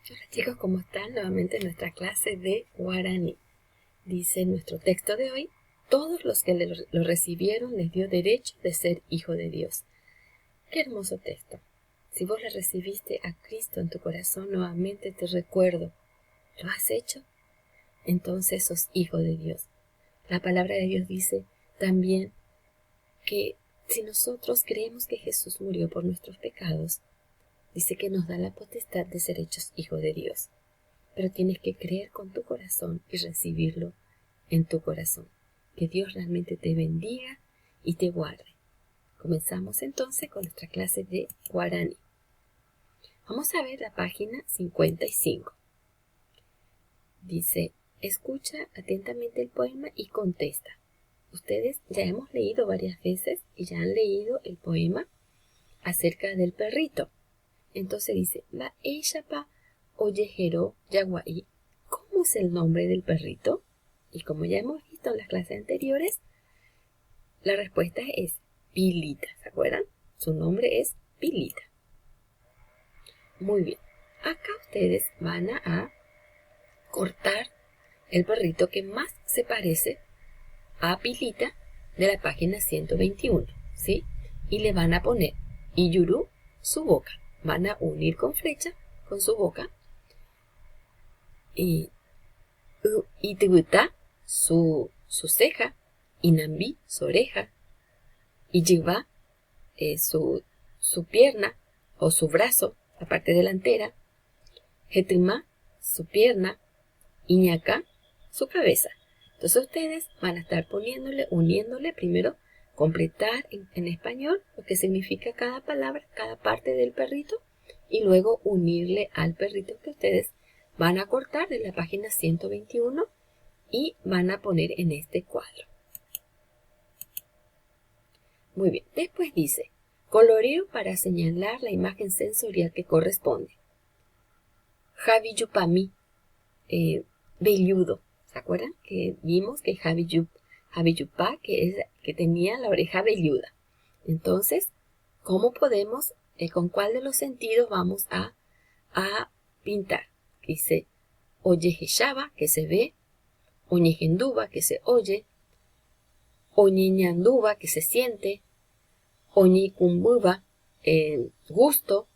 Hola chicos, ¿cómo están? Nuevamente en nuestra clase de guaraní. Dice nuestro texto de hoy: todos los que lo recibieron les dio derecho de ser hijo de Dios. Qué hermoso texto. Si vos le recibiste a Cristo en tu corazón, nuevamente te recuerdo, ¿lo has hecho? Entonces sos hijo de Dios. La palabra de Dios dice también que si nosotros creemos que Jesús murió por nuestros pecados, dice que nos da la potestad de ser hechos hijos de Dios. Pero tienes que creer con tu corazón y recibirlo en tu corazón. Que Dios realmente te bendiga y te guarde. Comenzamos entonces con nuestra clase de guaraní. Vamos a ver la página 55. Dice: escucha atentamente el poema y contesta. Ustedes ya hemos leído varias veces y ya han leído el poema acerca del perrito. Entonces dice: va ella pa oyejero yaguaí. ¿Cómo es el nombre del perrito? Y como ya hemos visto en las clases anteriores, la respuesta es Pilita. ¿Se acuerdan? Su nombre es Pilita. Muy bien. Acá ustedes van a cortar el perrito que más se parece a Pilita de la página 121, ¿sí? Y le van a poner Iyuru, su boca. Van a unir con flecha con su boca. Y Itibuta, su ceja. Inambi, su oreja. Iyiba, su pierna o su brazo, la parte delantera. Hetima, su pierna. Iñaka, su cabeza. Entonces ustedes van a estar uniéndole primero, completar en español lo que significa cada palabra, cada parte del perrito, y luego unirle al perrito que ustedes van a cortar de la página 121 y van a poner en este cuadro. Muy bien, después dice: coloreo para señalar la imagen sensorial que corresponde. Javi Yupami, velludo. ¿Se acuerdan? Que vimos que Javi Yupá, que tenía la oreja velluda. Entonces, ¿cómo podemos, con cuál de los sentidos vamos a pintar? Dice Oyejeshaba, que se ve; Oñejenduba, que se oye; Oñeñanduba, que se siente; Oñicumbuba, el gusto;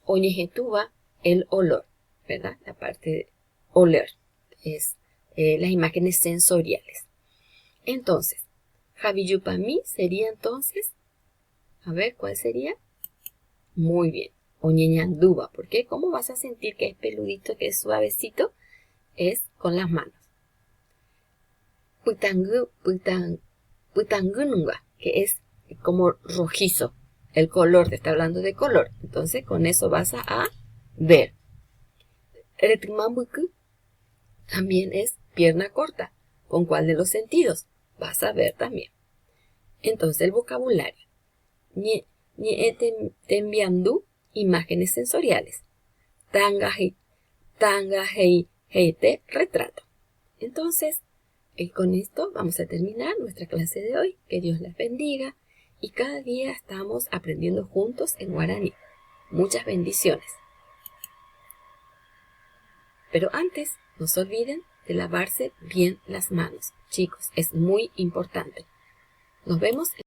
Oñejetuba, el olor, ¿verdad? La parte de oler es las imágenes sensoriales. Entonces, Javiyupami sería entonces, a ver, ¿cuál sería? Muy bien, Oñeñanduba. ¿Por qué? ¿Cómo vas a sentir que es peludito, que es suavecito? Es con las manos. Putangununga, que es como rojizo. El color, te está hablando de color. Entonces, con eso vas a ver. Eretimambuku también es pierna corta. ¿Con cuál de los sentidos? Vas a ver también. Entonces, el vocabulario. Tembiandu, imágenes sensoriales. Heite, retrato. Entonces, con esto vamos a terminar nuestra clase de hoy. Que Dios las bendiga y cada día estamos aprendiendo juntos en guaraní. Muchas bendiciones. Pero antes, no se olviden de lavarse bien las manos. Chicos, es muy importante. Nos vemos.